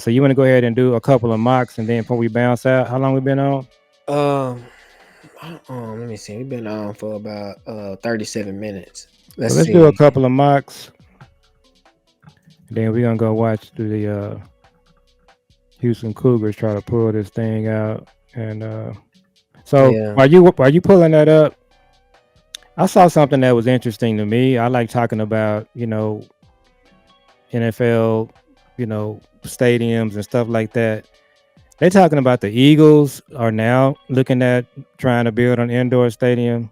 So you want to go ahead and do a couple of mocks, and then before we bounce out, how long we been on? Um, let me see. We've been on for about 37 minutes. So Let's let's do a see. couple of mocks, and then we're gonna go watch the Houston Cougars try to pull this thing out. And so Yeah. while you pulling that up, I saw something that was interesting to me. I like talking about NFL, stadiums and stuff like that. They're talking about the Eagles are now looking at trying to build an indoor stadium.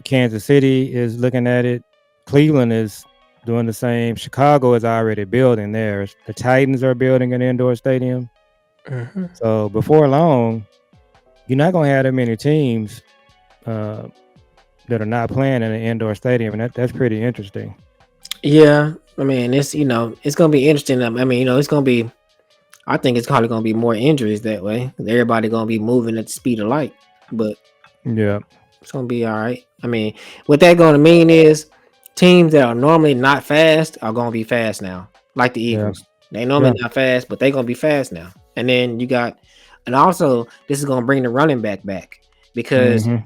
Kansas City is looking at it. Cleveland is doing the same. Chicago is already building theirs. The Titans are building an indoor stadium. Mhm. So before long, you're not going to have that many teams uh, that are not playing in an indoor stadium, and that's pretty interesting. Yeah. I mean, it's gonna be interesting. I mean, it's gonna be. I think it's probably gonna be more injuries that way. Everybody gonna be moving at the speed of light, but Yeah, it's gonna be all right. I mean, what that gonna mean is teams that are normally not fast are gonna be fast now, like the yeah, Eagles. They normally yeah. not fast, but they gonna be fast now. And then you got, and also this is gonna bring the running back because Hmm.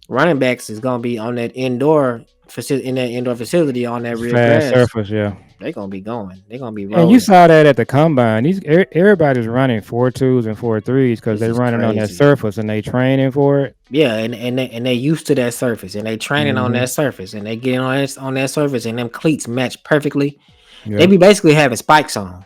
running backs is gonna be on that indoor facility on that real Fast grass. surface, yeah. They gonna be going. They gonna be And you rolling. saw that at the combine. Everybody's running 4.2s and 4.3s because This they're is running on that crazy. surface and they training for it. Yeah, and they used to that surface, and they training on Hmm. that surface, and they getting on that surface, and them cleats match perfectly. They Yeah. be basically having spikes on.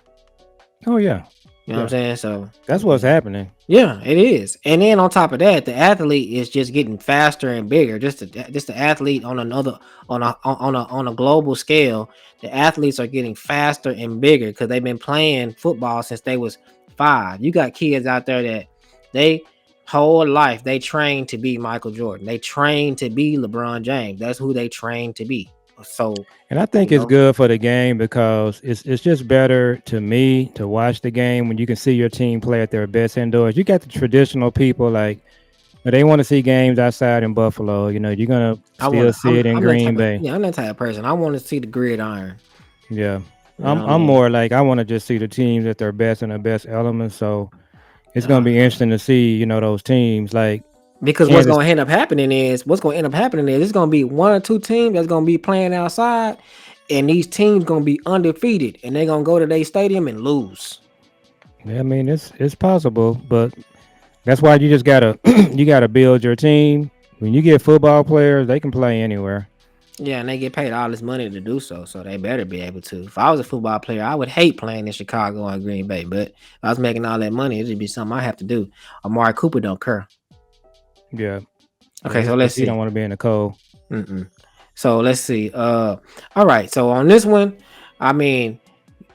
Oh yeah. You know what I'm Yeah. saying? So That's what's happening. yeah, it is. And then on top of that, the athlete is just getting faster and bigger. Just the athlete on another on a global scale, the athletes are getting faster and bigger because they've been playing football since they was 5. You got kids out there that they whole life they train to be Michael Jordan. They train to be LeBron James. That's who they train to be. So, And I you think it's know, good for the game because it's just better to me to watch the game when you can see your team play at their best indoors. You got the traditional people like they want to see games outside in Buffalo. You're gonna I want still to. see it in I'm that Green type of Bay. yeah. I'm that type of person. I want to see the gridiron. Yeah. You know I'm what I I'm mean? more like I want to just see the teams at their best and their best elements. So it's gonna Uh, be interesting to see, those teams like Because Kansas. what's going to end up happening is it's going to be one or two teams that's going to be playing outside, and these teams going to be undefeated, and they're going to go to their stadium and lose. Yeah, I mean it's possible, but that's why you just gotta you gotta build your team. When you get football players, they can play anywhere. Yeah, and they get paid all this money to do so, so they better be able to. If I was a football player, I would hate playing in Chicago or Green Bay, but if I was making all that money, it'd be something I have to do. Amari Cooper don't care. Yeah, yeah, Okay, so because let's he don't see. want to be in the cold. Mm-mm. So let's see. All right. So on this one, I mean,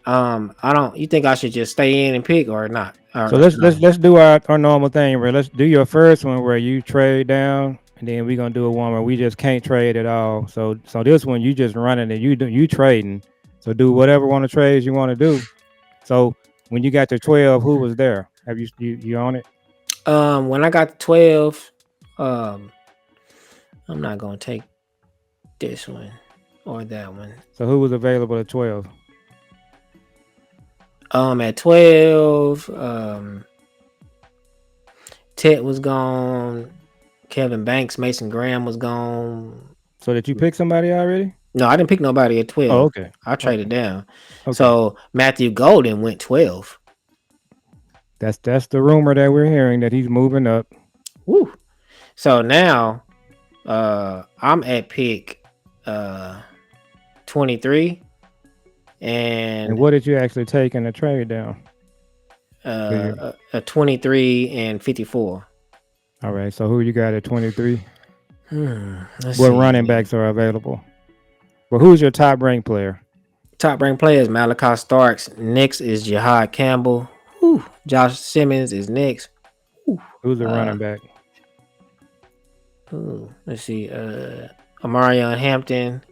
I don't. You think I should just stay in and pick or not? So Or let's no? let's let's do our normal thing. Where let's do your first one where you trade down, and then we're gonna do a one where we just can't trade at all. So this one you just running and you trading. So do whatever one of the trades you want to do. So when you got to 12, who was there? Have you on it? When I got to 12, um, I'm not gonna take this one or that one. So who was available at 12? At 12, Ted was gone. Kevin Banks, Mason Graham was gone. So did you pick somebody already? No, I didn't pick nobody at Oh, 12. okay, I traded okay, down. okay. So Matthew Golden went 12. That's the rumor that we're hearing that he's moving up. Woo. So now, I'm at pick, 23, And and what did you actually take in the trade down? 'Cause a 23 and 54. all right. So who you got at 23? Let's What running see. backs are available? Well, who's your top ranked player? Top ranked players: Malachi Starks. Next is Jihad Campbell. Whew. Josh Simmons is next. Whew. Who's the Uh, running back? let's see. Amarion Hampton.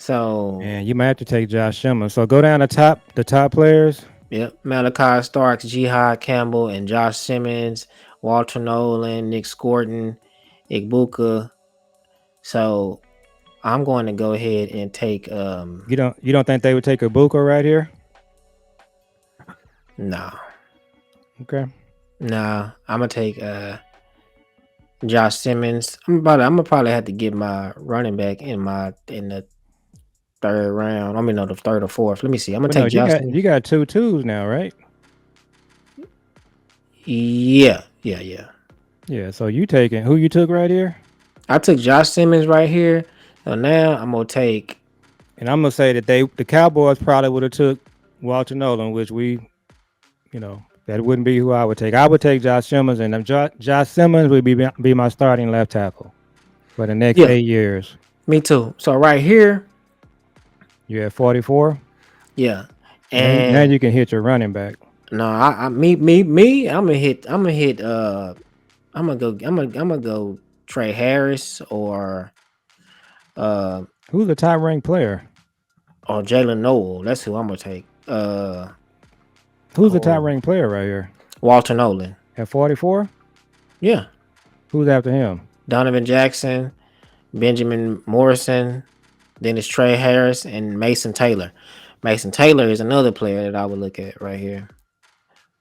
So, And you might have to take Josh Sherman. So go down the top players. yep. Malachi Starks, Jihad Campbell, and Josh Simmons, Walter Nolan, Nick Scorton, Igbuka. So I'm going to go ahead and take You don't think they would take a Buko right here? No, Okay. no. I'm gonna take Josh Simmons. I'm gonna probably have to get my running back in the third round. I mean, no, the third or fourth. Let me see. I'm gonna But no, take you Josh got Simmons. you got two twos now, right? Yeah, yeah, yeah. Yeah. So you taking who you took right here? I took Josh Simmons right here. So now I'm gonna take. And I'm gonna say that the Cowboys probably would have took Walter Nolan, which that wouldn't be who I would take. I would take Josh Simmons, and Josh Simmons would be my starting left tackle for the next Yeah, 8 years. me too. So right here, You're at 44. yeah, Now and you can hit your running back. no, me. I'm gonna hit. I'm gonna hit. I'm gonna go Trey Harris uh Who's the top ranked player? or Jalen Noel. That's who I'm gonna take. Who's the top Or ranked player right here Walter Nolan. at 44? Yeah, Who's after him? Donovan Jackson, Benjamin Morrison. Then it's Trey Harris and Mason Taylor. Mason Taylor is another player that I would look at right here.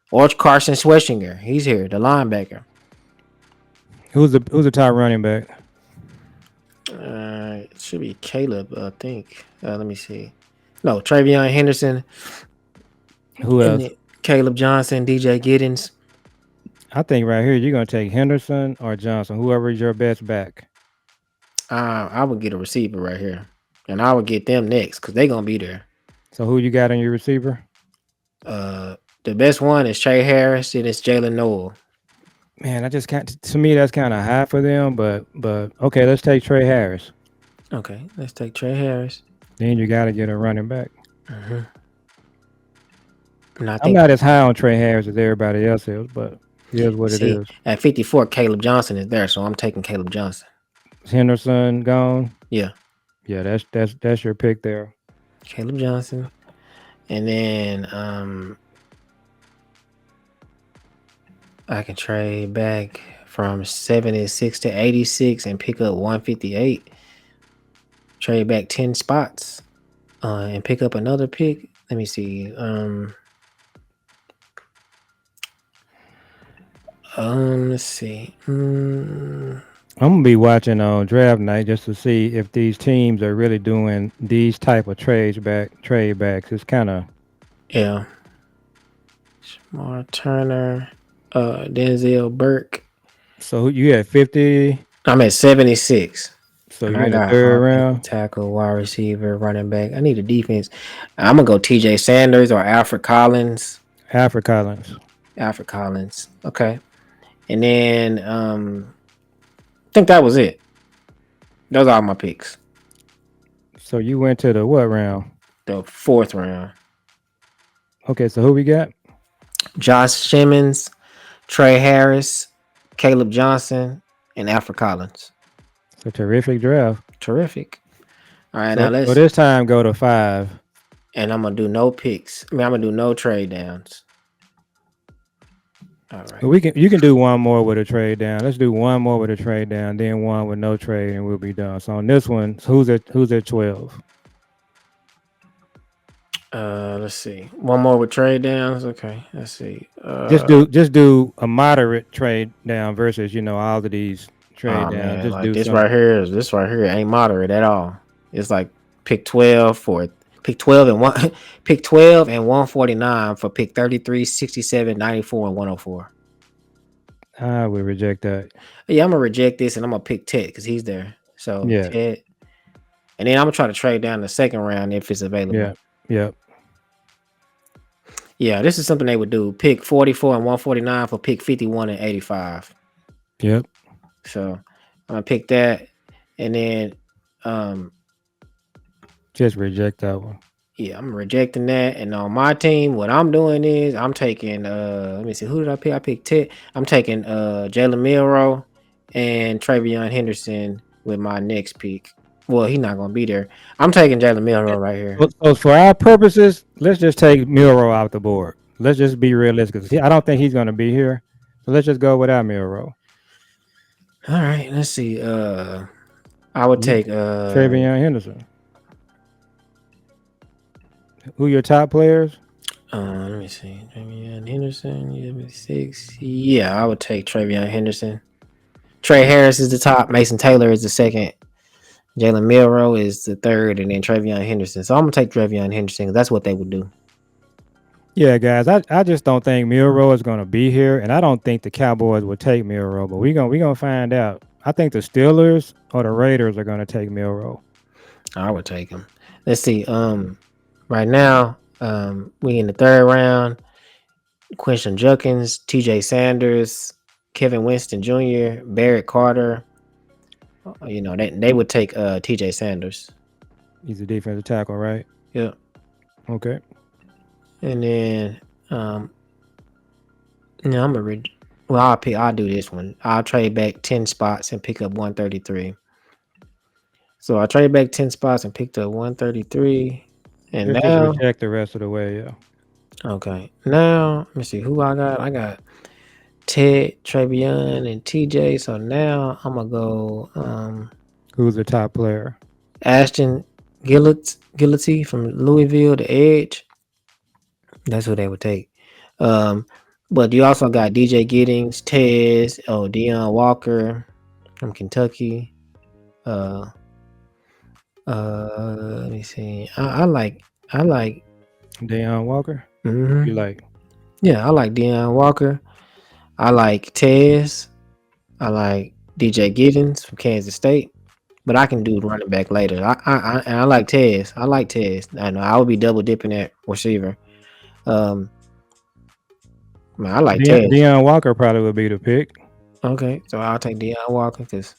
Or Carson Schweschinger. He's here, the linebacker. Who's the top running back? It should be Caleb, I think. Let me see. No, Travion Henderson Who and else? then Caleb Johnson, DJ Giddens. I think right here you're gonna take Henderson or Johnson, whoever is your best back. I would get a receiver right here, and I would get them next because they're gonna be there. So who you got on your receiver? The best one is Trey Harris, and it's Jalen Noel. Man, I just can't. To me, that's kind of high for them. But okay, let's take Trey Harris. Okay, let's take Trey Harris. Then you got to get a running back. Mm-hmm. And I I'm think not as high on Trey Harris as everybody else is, but it is what it see is. at 54, Caleb Johnson is there, so I'm taking Caleb Johnson. Henderson gone. Yeah, Yeah, that's your pick there. Caleb Johnson, and then I can trade back from 76 to 86 and pick up 158. Trade back 10 spots and pick up another pick. Let me see. Let's see. I'm gonna be watching on draft night just to see if these teams are really doing these type of trade backs. It's kind of Yeah. Shamar Turner, Denzel Burke. so you at 50. I'm at 76. So And you're I in the got third offensive round. tackle, wide receiver, running back. I need a defense. I'm gonna go TJ Sanders or Alfred Collins. Alfred Collins. Alfred Collins. Okay. And then I think that was it. Those are all my picks. So you went to the what round? The fourth round. Okay, so who we got? Josh Simmons, Trey Harris, Caleb Johnson, and Alfred Collins. It's a terrific draft. Terrific. All right, now So let's this time go to 5. and I'm gonna do no picks. I mean, I'm gonna do no trade downs. All right. You can do one more with a trade down. Let's do one more with a trade down, then one with no trade, and we'll be done. So on this one, who's at 12? Let's see. One more with trade downs. Okay. Let's see. Just do a moderate trade down versus all of these trade Oh downs. man, Just like do some. this right here ain't moderate at all. It's like pick 12 for pick 12 and one pick 12 and 149 for pick 33, 67, 94, and 104. I would reject that. Yeah, I'm gonna reject this and I'm gonna pick Ted because he's there. So Yeah, Ted, and then I'm gonna try to trade down the second round if it's available. yeah, yeah. Yeah, this is something they would do. Pick 44 and 149 for pick 51 and 85. Yep. So I'm gonna pick that, and then Just reject that one. yeah, I'm rejecting that. And on my team, what I'm doing is I'm taking let me see, who did I pick? I picked Ted. I'm taking Jalen Milrow and Travion Henderson with my next pick. Well, he's not gonna be there. I'm taking Jalen Milrow right here. So for our purposes, let's just take Milrow off the board. Let's just be realistic. 'Cause I don't think he's going to be here. So let's just go without Milrow. All right, let's see. I would take Travion Henderson. Who your top players? Let me see. Travion Henderson, UW6. Yeah, I would take Travion Henderson. Trey Harris is the top. Mason Taylor is the second. Jalen Milrow is the third, and then Travion Henderson. So I'm gonna take Travion Henderson because that's what they would do. Yeah, guys, I just don't think Milrow is going to be here, and I don't think the Cowboys will take Milrow. But we gonna find out. I think the Steelers or the Raiders are going to take Milrow. I would take him. Let's see. Right now, we in the third round. Quinton Judkins, T.J. Sanders, Kevin Winston Jr., Barrett Carter. They would take T.J. Sanders. He's a defensive tackle, right? Yeah, Okay. and then I'm a read. Well, I'll do this one. I'll trade back 10 spots and pick up 133. So I trade back 10 spots and picked up 133. And Let's just now, reject the rest of the way. Yeah. okay, now let me see who I got. I got Ted, Travion, and TJ. So now I'm gonna go Who's the top player? Ashton Gillety from Louisville, the Edge. That's who they would take. Um, but you also got DJ Giddings, Tez, Deion Walker from Kentucky. Uh, Let me see. I like. Deion Walker. You Mhm. like? Yeah, I like Deion Walker. I like Tez. I like DJ Giddens from Kansas State. But I can do running back later. I like Tez. I like Tez. I know I would be double dipping at receiver. Um, man, I like Tez. Deion Walker probably would be the pick. Okay, so I'll take Deion Walker because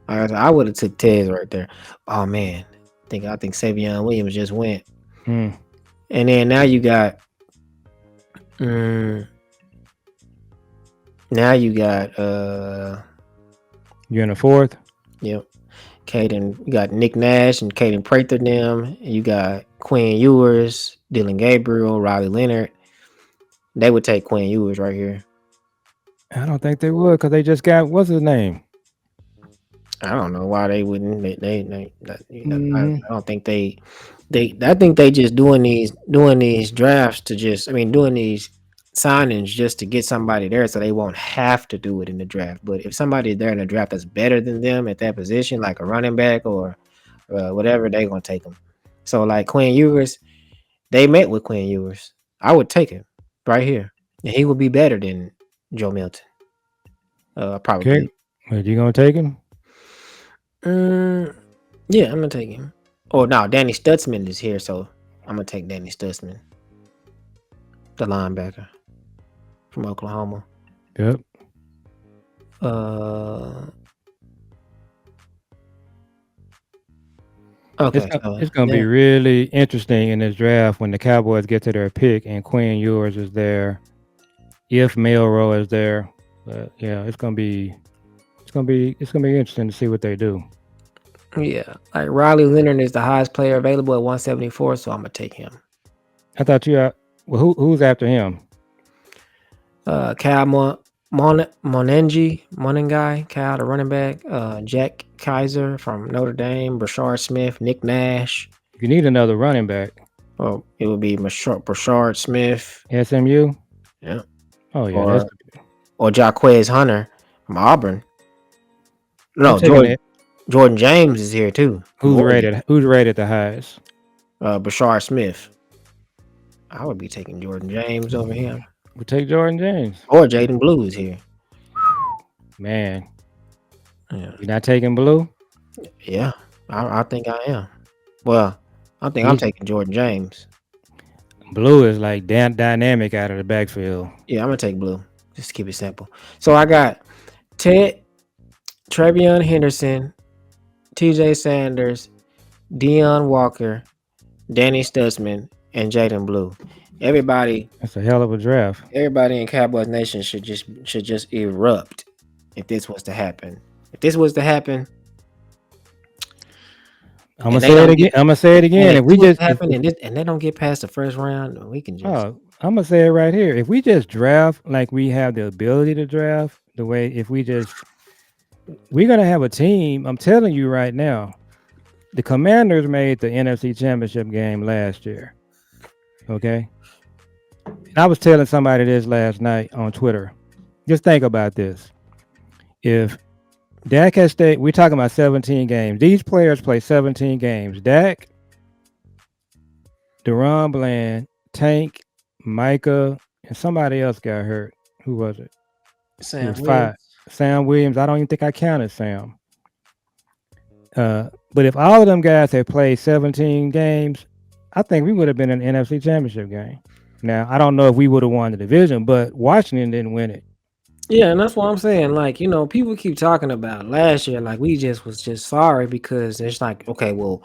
I would have took Tez right there. Oh man, I think Savion Williams just went, Hmm. and then now you got, mm, now you got You in the fourth? yep, Caden. You got Nick Nash and Caden Prather. Them. You got Quinn Ewers, Dylan Gabriel, Riley Leonard. They would take Quinn Ewers right here. I don't think they would because they just got what's his name? I don't know why they wouldn't. I Hmm. don't think they. I think they just doing these drafts to just. I mean, doing these signings just to get somebody there, so they won't have to do it in the draft. But if somebody there in the draft that's better than them at that position, like a running back or whatever, they gonna take them. So like Quinn Ewers, they met with Quinn Ewers. I would take him right here, and he would be better than Joe Milton. Okay. Probably. Are you gonna take him? Mm, yeah, I'm gonna take him. Oh no, Danny Stutzman is here, so I'm gonna take Danny Stutzman, the linebacker from Oklahoma. Yep. Uh, It's okay, gonna, so it's gonna be yeah, really interesting in this draft when the Cowboys get to their pick and Quinn Ewers is there. If Melrose is there, but yeah, it's gonna be interesting to see what they do. yeah, like Riley Leonard is the highest player available at 174, so I'm gonna take him. I thought well, who's after him? Cal Monengai, Cal the running back. Jack Kaiser from Notre Dame, Brashard Smith, Nick Nash. You need another running back. Oh, it would be Brashard Smith. SMU. Yeah, Oh yeah, that's or Jaquez Hunter from Auburn. I'm No, taking it. Jordan James is here too from Who's Oregon. rated? Who's rated the highest? Brashard Smith. I would be taking Jordan James over him. We'll take Jordan James. Or Jaden Blue is here. Man, Yeah, you're not taking Blue. yeah. I think I am. Well, I think I'm He's taking Jordan James. Blue is like dynamic out of the backfield. Yeah, I'm gonna take Blue. Just to keep it simple. So I got Ted, Travion Henderson, T.J. Sanders, Deion Walker, Danny Stutzman, and Jaden Blue. Everybody That's a hell of a draft. Everybody in Cowboys Nation should just erupt if this was to happen. If this was to happen, I'm gonna and they say it don't again. get I'm gonna say it and again. if If this we was just, to happen and they don't get past the first round, we can just I'm gonna say it right here. If we just draft like we have the ability to draft, the way if we just, we're gonna have a team. I'm telling you right now. The Commanders made the NFC Championship game last year. Okay, I was telling somebody this last night on Twitter. Just think about this. If Dak has stayed, we're talking about 17 games. These players play 17 games. Dak, Deron Bland, Tank, Micah, and somebody else got hurt. Who was it? It Sam was five. Williams. Sam Williams. I don't even think I counted Sam. But if all of them guys had played 17 games, I think we would have been in the NFC Championship game. Now, I don't know if we would have won the division, but Washington didn't win it. Yeah, and that's what I'm saying. Like, people keep talking about last year, like we just was just sorry because it's like, okay, well,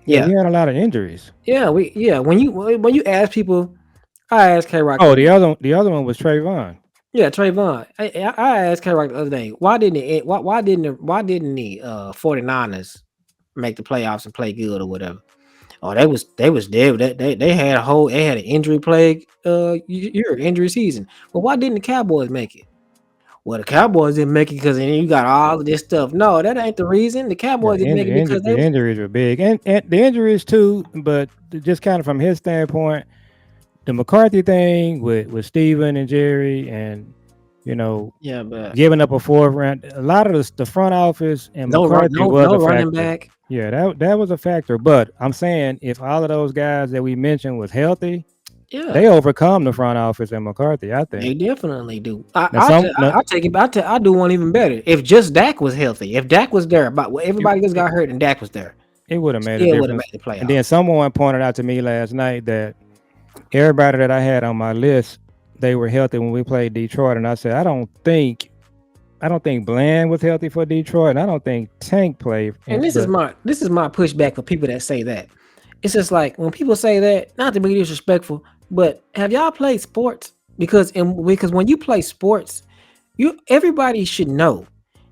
Yeah, yeah, we had a lot of injuries. yeah. When you ask people, I asked K Rock, Oh, the other one was Trayvon. yeah, Trayvon. I asked K Rock the other day, why didn't the 49ers make the playoffs and play good or whatever? Oh, they was there. They had an injury plague year, injury season. But why didn't the Cowboys make it? Well, the Cowboys didn't make it because then you got all of this stuff. No, that ain't the reason. The Yeah, Cowboys didn't make it because they the was injuries were big, and the injuries too. But just kind of from his standpoint, the McCarthy thing with Steven and Jerry, and you know, yeah, but giving up a fourth round. A lot of the front office and McCarthy was no a running factor. back. Yeah, that was a factor. But I'm saying if all of those guys that we mentioned was healthy, Yeah, they overcome the front office and McCarthy. I they think. definitely do. Now some no, I take it. I do one even better. If just Dak was healthy, if Dak was there, but it, everybody just it, got hurt and Dak was there, it would have made a still would have difference. made the And then playoffs. someone pointed out to me last night that everybody that I had on my list, they were healthy when we played Detroit, and I said I don't think Bland was healthy for Detroit, and I don't think Tank played. And But this is my pushback for people that say that. It's just like when people say that, not to be disrespectful, but have y'all played sports? Because when you play sports, everybody should know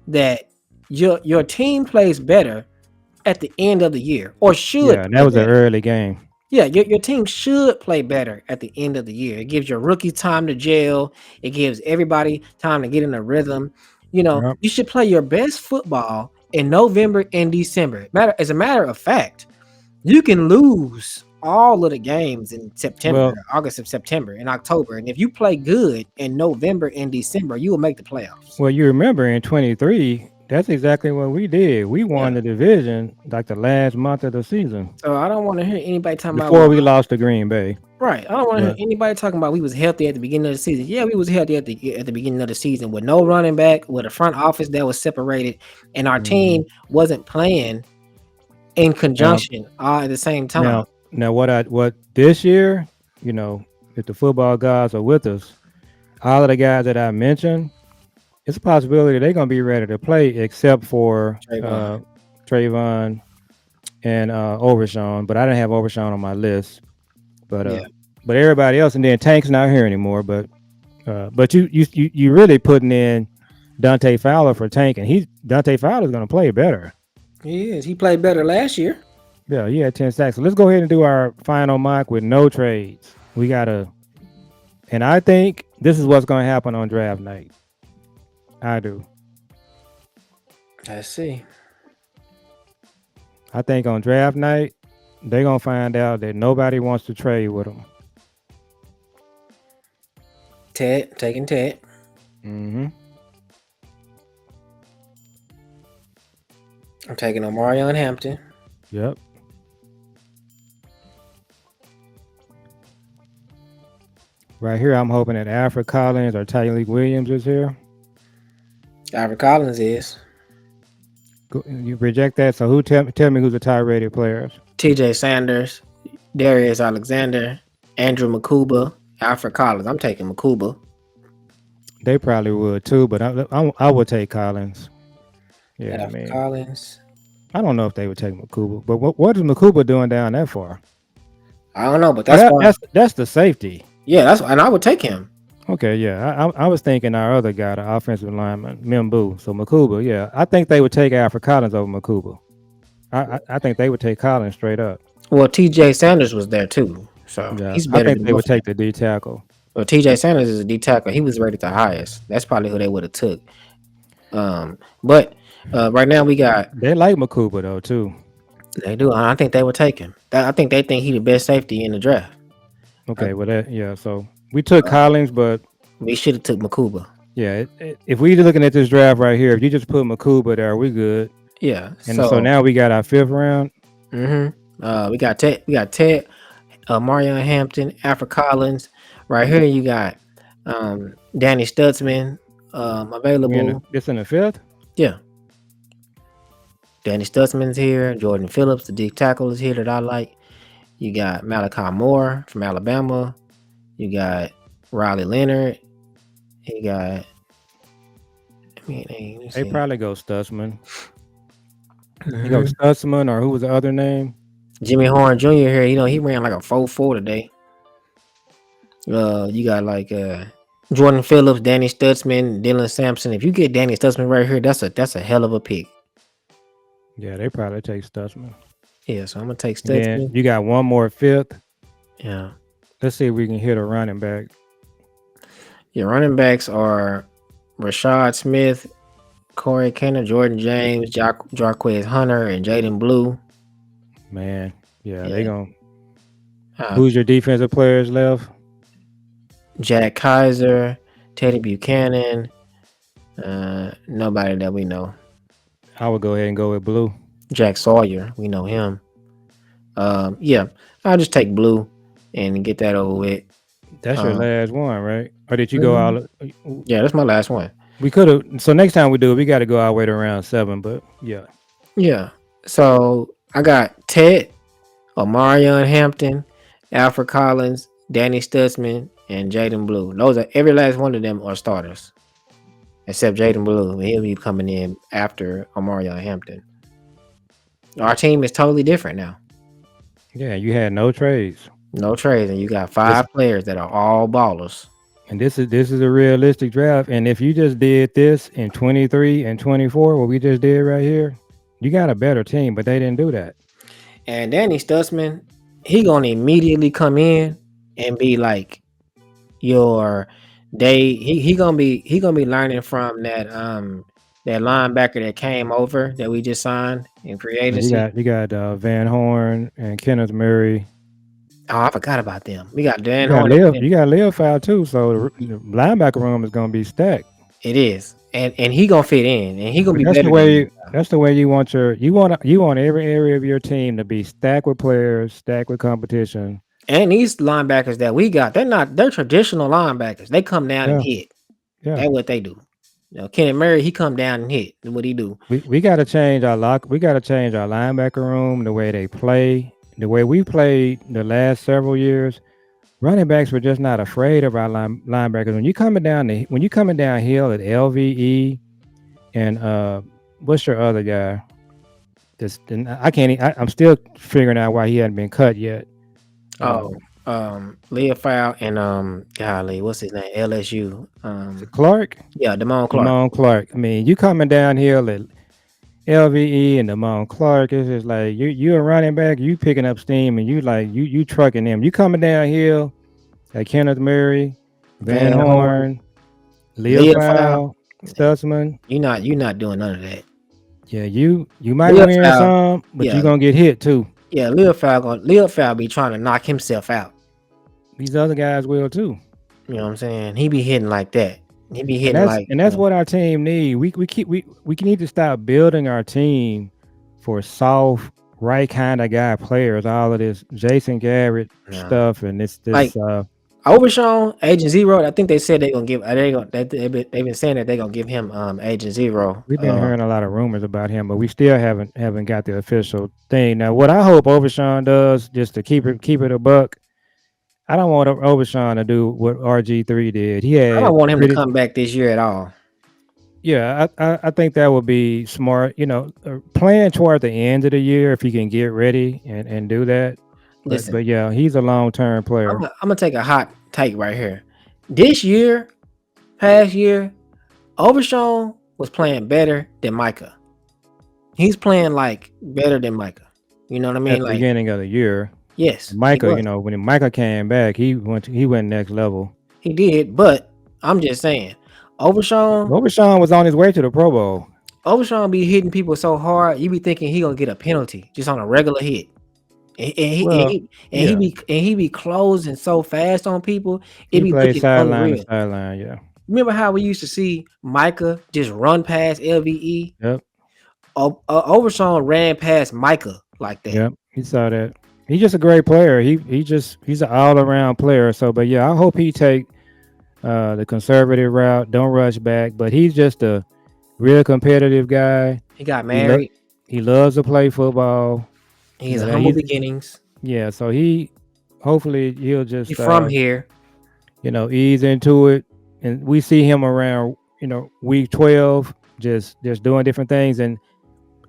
that your team plays better at the end of the year or should yeah, that play was an better. early game. Yeah, your team should play better at the end of the year. It gives your rookies time to gel. It gives everybody time to get in a rhythm. Yep. You should play your best football in November and December. As a matter of fact, you can lose all of the games in September, Well, August and September, and October. And if you play good in November and December, you will make the playoffs. well, you remember in 23, that's exactly what we did. We Yeah. won the division like the last month of the season So I don't want to hear anybody talking about, before we lost to Green Bay. right. I don't want to hear But anybody talking about we was healthy at the beginning of the season. Yeah, we was healthy at the beginning of the season with no running back, with a front office that was separated, and our mhm. team wasn't playing in now, conjunction all at the same time. now, what this year, if the football gods are with us, all of the guys that I mentioned, it's a possibility they're gonna be ready to play, except for Trayvon. Trayvon and Overshawn. But I didn't have Overshawn on my list. But Yeah, everybody else, and then Tank's not here anymore. But you really putting in Dante Fowler for Tank, and Dante Fowler's gonna play better. he is. He played better last year. Yeah, he had 10 sacks. So let's go ahead and do our final mock with no trades. We gotta, and I think this is what's gonna happen on draft night. I do. I see. I think on draft night they're gonna find out that nobody wants to trade with them. Ted, taking Ted. Mm-hmm. I'm taking Omarion Hampton. Yep. Right here, I'm hoping that Alfred Collins or Tyreek Williams is here. Albert Collins is. You reject that. So tell me who's the top rated players? TJ Sanders, Darius Alexander, Andrew Makuba, Alfred Collins. I'm taking Makuba. They probably would too, but I would take Collins. Yeah, I Alfred mean, Collins. I don't know if they would take Makuba, but what is Makuba doing down that far? I don't know, but Oh, that's fine. that's the safety. Yeah, and I would take him. Okay, yeah, I was thinking our other guy, the offensive lineman, Mimbu. So Makuba, yeah, I think they would take Alfred Collins over Makuba. I think they would take Collins straight up. Well, TJ Sanders was there too, so Yeah, he's I better think than they would both of them. take the D tackle. Well, TJ Sanders is a D tackle. He was rated the highest. That's probably who they would have took. But right now we got. They like Makuba though too. They do. I think they would take him. I think they think he the best safety in the draft. Okay, well that yeah. So We took Collins, but We should have took Makuba. yeah, if we looking at this draft right here, if you just put Makuba there, we good. Yeah. And so So, now we got our fifth round. we got Ted. We got Ted, Marion Hampton, Alfred Collins. Right here, you got Danny Stutzman We in the, available. this in the fifth. Yeah, Danny Stutzman's here. Jordan Phillips, the deep tackle, is here that I like. You got Malachi Moore from Alabama. You got Riley Leonard. You got. I mean, hey, let me They see. probably go Stutzman. You go Mhm. Stutzman, or who was the other name? Jimmy Horn Jr. here. You know, he ran like a 4.4 today. You got like Jordan Phillips, Danny Stutzman, Dylan Sampson. If you get Danny Stutzman right here, that's a hell of a pick. Yeah, they probably take Stutzman. Yeah, so I'm gonna take And then Stutzman. you got one more fifth. Yeah. Let's see if we can hit a running back. Your running backs are Rashad Smith, Corey Kenner, Jordan James, Jarquez Hunter, and Jaden Blue. Man, yeah, they Yeah. gonna. Uh, Who's your defensive players left? Jack Kaiser, Teddy Buchanan. Nobody that we know. I would go ahead and go with Blue. Jack Sawyer, we know him. Yeah, I'll just take Blue and get that over with. That's your Um, last one, right? Or did you go mhm. all? Yeah, that's my last one. We could have. So next time we do it, we got to go all the way to round 7. But yeah, Yeah. So I got Ted, Omarion Hampton, Alfred Collins, Danny Stutzman, and Jaden Blue. Those are every last one of them are starters. Except Jaden Blue. He'll be coming in after Omarion Hampton. Our team is totally different now. yeah, you had no trades, No trades, and you got this, 5 players that are all ballers. and this is a realistic draft. And if you just did this in 23 and 24, what we just did right here, you got a better team. But they didn't do that. And Danny Stutzman, he gonna immediately come in and be like your he gonna be learning from that linebacker that came over that we just signed in free And you agency. got you got Van Horn and Kenneth Murray. Oh, I forgot about them. We got Dan You got Horn. Lil, you got Lil Foul too. So the linebacker room is gonna be stacked. It is, and he gonna fit in, and he gonna But be that's the better than way you. that's the way you want every area of your team to be stacked with players, stacked with competition. And these linebackers that we got, they're traditional linebackers. They come down and Yeah, hit. yeah. That's what they do. Kenneth Murray, he come down and hit. That's what he do. We gotta change our lock. We gotta change our linebacker room, the way they play, the way we played the last several years. Running backs were just not afraid of our linebackers. When you coming downhill at LVE and what's your other guy? This I can't. I'm still figuring out why he hadn't been cut yet. Uh, Oh, Leah Fowl and golly, what's his name? LSU. is it Clark? Yeah, Damone Clark. Damone Clark. I mean, you coming downhill at LVE and Damone Clark. It's just like you a running back. You picking up steam and you trucking them. You coming downhill at Kenneth Murray, Van Van Horn, Horn, Leo Leah Fowl. Fowl, Stutzman. You're not doing none of that. Yeah, you might Leah win Fowl, some, but yeah, you're gonna get hit too. yeah, Leah Fowl be trying to knock himself out. These other guys will too. You know what I'm saying? He be hitting like that. He be And hitting that's like and that's what our team need. We need to stop building our team for soft right kind of guy players. All of this Jason Garrett yeah. stuff and this Like Overshawn, Agent Zero. I think they said they're gonna give. They've been saying that they're gonna give him Agent Zero. we've been hearing a lot of rumors about him, but we still haven't got the official thing. Now, what I hope Overshawn does, just to keep it a buck, I don't want Overshawn to do what RG3 did. He I had don't want him to pretty, come back this year at all. yeah. I think that would be smart. Playing toward the end of the year if he can get ready and do that. But Listen, but yeah, he's a long term I'm player. gonna, I'm gonna take a hot take right here. This year, past year, Overshawn was playing better than Micah. He's playing like better than Micah. You know what I At mean? the Like, beginning of the year, yes, he Micah, was. when Micah came back, he went next level. He did, but I'm just saying, Overshawn, Overshawn was on his way to the Pro Bowl. Overshawn be hitting people so hard, you be thinking he gonna get a penalty just on a regular hit. Well, yeah, And he be closing so fast on people. It he be played looking sideline to unreal. sideline. Yeah, Remember how we used to see Micah just run past LVE? yep, Overshawn ran past Micah like that. yep. He saw that. He's just a great player. He's an all around player. So, but yeah, I hope he take the conservative route. Don't rush back. But he's just a real competitive guy. He got He lo- married. he loves to play football. He You has know that humble he's beginnings. yeah. So he hopefully he'll He just from here. ease into it, and we see him around week 12, just doing different things. And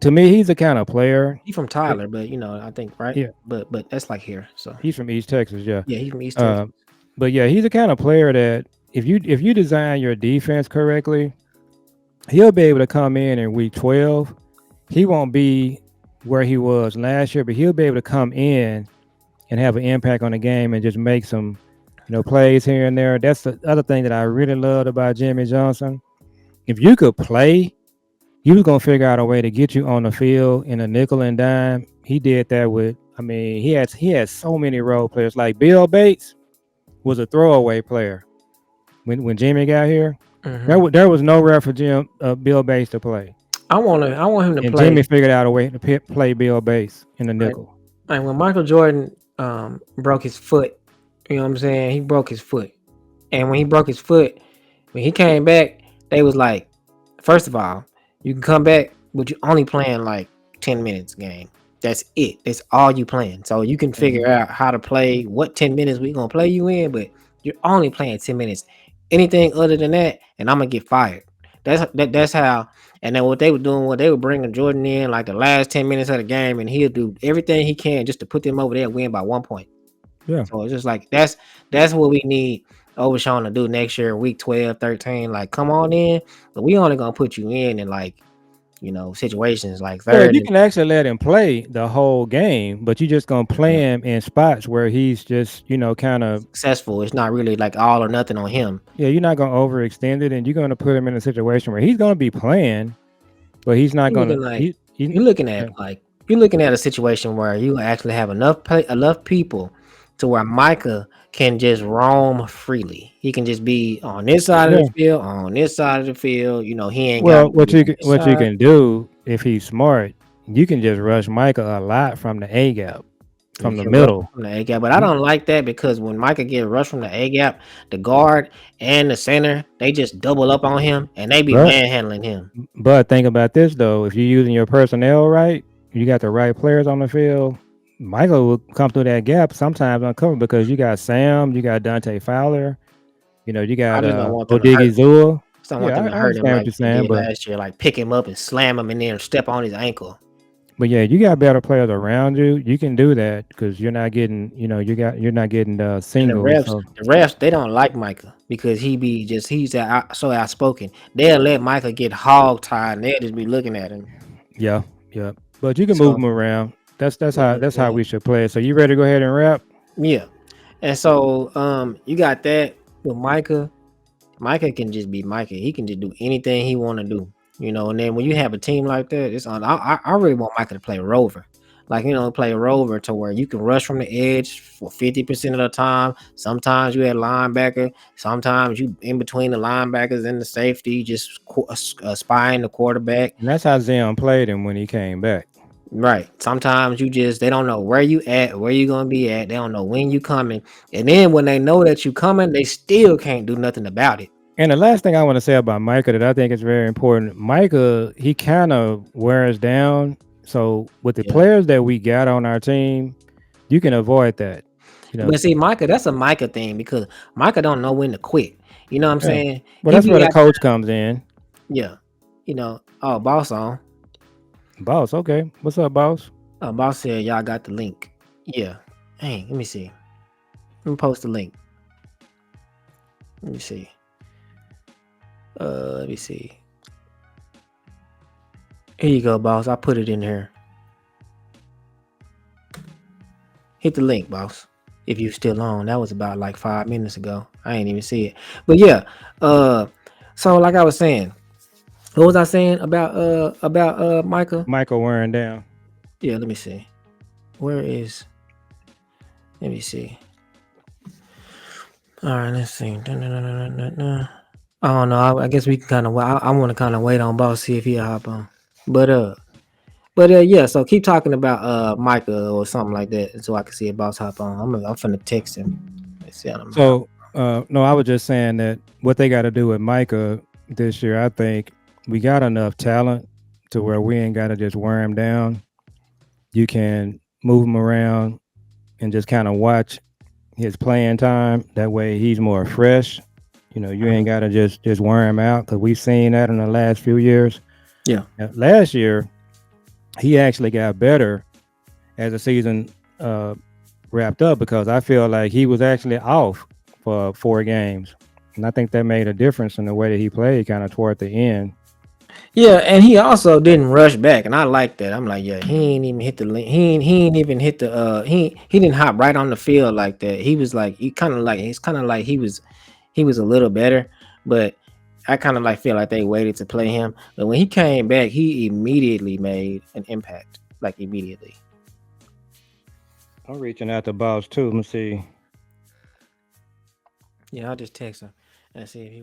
to me, he's the kind of player. He from it- Tyler, but I think right. yeah, But that's like here. So he's from East Texas. Yeah, yeah, he's from East Texas. uh, but yeah, he's the kind of player that if you design your defense correctly, he'll be able to come in week 12. He won't be where he was last year, but he'll be able to come in and have an impact on the game and just make some plays here and there. That's the other thing that I really loved about Jimmy Johnson. If you could play, he was gonna figure out a way to get you on the field in a nickel and dime. He did that with. I mean, he had so many role players. Like Bill Bates was a throwaway player when Jimmy got here. Hmm. There was nowhere for Bill Bates to play, I want him to and play Jimmy figured out a way to play Bill Bates in the like nickel. when Michael Jordan broke his foot. You know what I'm saying? He broke his foot, and when he broke his foot, when he came back, they was like, first of all, you can come back, but you only playing like 10 minutes game. That's it. That's all you playing. So you can figure Mhm. out how to play what 10 minutes we gonna play you in, but you're only playing 10 minutes. Anything other than that, and I'm gonna get fired. That's how. And then what they were doing, what they were bringing Jordan in like the last 10 minutes of the game, and he'll do everything he can just to put them over there and win by 1 point. Yeah. So it's just like that's what we need Overshawn to do next year, week 12, 13. Like, come on in, but we only gonna put you in like situations like Well, third you and can actually let him play the whole game, but you just gonna play yeah, him in spots where he's just, kind of, successful. It's not really like all or nothing on him. yeah, you're not gonna overextend it, and you're gonna put him in a situation where he's gonna be playing, but he's not You're looking gonna. like He you're looking yeah, at like you're looking at a situation where you actually have enough people to where Micah can just roam freely. He can just be on this side of the yeah. field, on this side of the field. He ain't got Well, to be on this what you side. can do if he's smart, you can just rush Micah a lot from the A gap, You from the can rush middle. from the A gap, but I You, don't like that because when Micah get rushed from the A gap, the guard and the center they just double up on him and they be but manhandling him. think about this though: if you're using your personnel right, you got the right players on the field. Michael will come through that gap sometimes uncovered because you got Sam, you got Dante Fowler, you I got just don't want them to hurt. Odigi Zua. Just don't want Yeah, them to I hurt him understand what like you're they saying, did last year, like pick him up and slam him and then step on his ankle. but yeah, you got better players around you. You can do that because you're not getting And singles. So the refs, they don't like Micah because so outspoken. They'll let Micah get hog tied and they'll just be looking at him. yeah, yeah. But you can move So them around. yeah, That's how yeah, we should play it. So you ready to go ahead and wrap? yeah. And so you got that with Micah. Micah can just be Micah. He can just do anything he want to do, And then when you have a team like that, it's on. I really want Micah to play Rover, like play Rover to where you can rush from the edge for 50% of the time. Sometimes you had linebacker. Sometimes you in between the linebackers and the safety, just spying the quarterback. And that's how Zion played him when he came back. Right. Sometimes they don't know where you at, where you gonna be at. They don't know when you coming, and then when they know that you coming, they still can't do nothing about it. And the last thing I want to say about Micah that I think is very important, Micah, he kind of wears down. So with the Yeah. players that we got on our team, you can avoid that. You know, But see, Micah, that's a Micah thing because Micah don't know when to quit. You know what I'm yeah. saying? Well, He that's where be the out, coach comes in. yeah. Oh, boss on. Boss, okay. What's up, boss? Boss said y'all got the link. Yeah. Hey, let me see. Let me post the link. Let me see. Let me see. Here you go, boss. I put it in here. Hit the link, boss. If you still on, that was about like 5 minutes ago. I ain't even see it. But yeah, so like I was saying, what was I saying about Micah? Michael wearing down. Yeah, let me see. Where is Let me see. All right, let's see. I don't know. I guess we can kind of. I want to kind of wait on boss see if he'll hop on. But yeah. So keep talking about Micah or something like that, so I can see if boss hop on. I'm finna text him. Let's see how I'm hop. So no, I was just saying that what they got to do with Micah this year, I think we got enough talent to where we ain't got to just wear him down. You can move him around and just kind of watch his playing time. That way, he's more fresh. You know, you ain't Mhm. got to just wear him out because we've seen that in the last few years. Yeah. Last year, he actually got better as the season uh, wrapped up because I feel like he was actually off for 4 games. And I think that made a difference in the way that he played kind of toward the end. Yeah, and he also didn't rush back, and I like that. I'm like, yeah, he ain't even hit the he ain't even hit the he didn't hop right on the field like that. He was like he's kind of like he was a little better, but I kind of like feel like they waited to play him. But when he came back, he immediately made an impact, like immediately. I'm reaching out to boss too. Let me see. Yeah, I'll just text him and see if he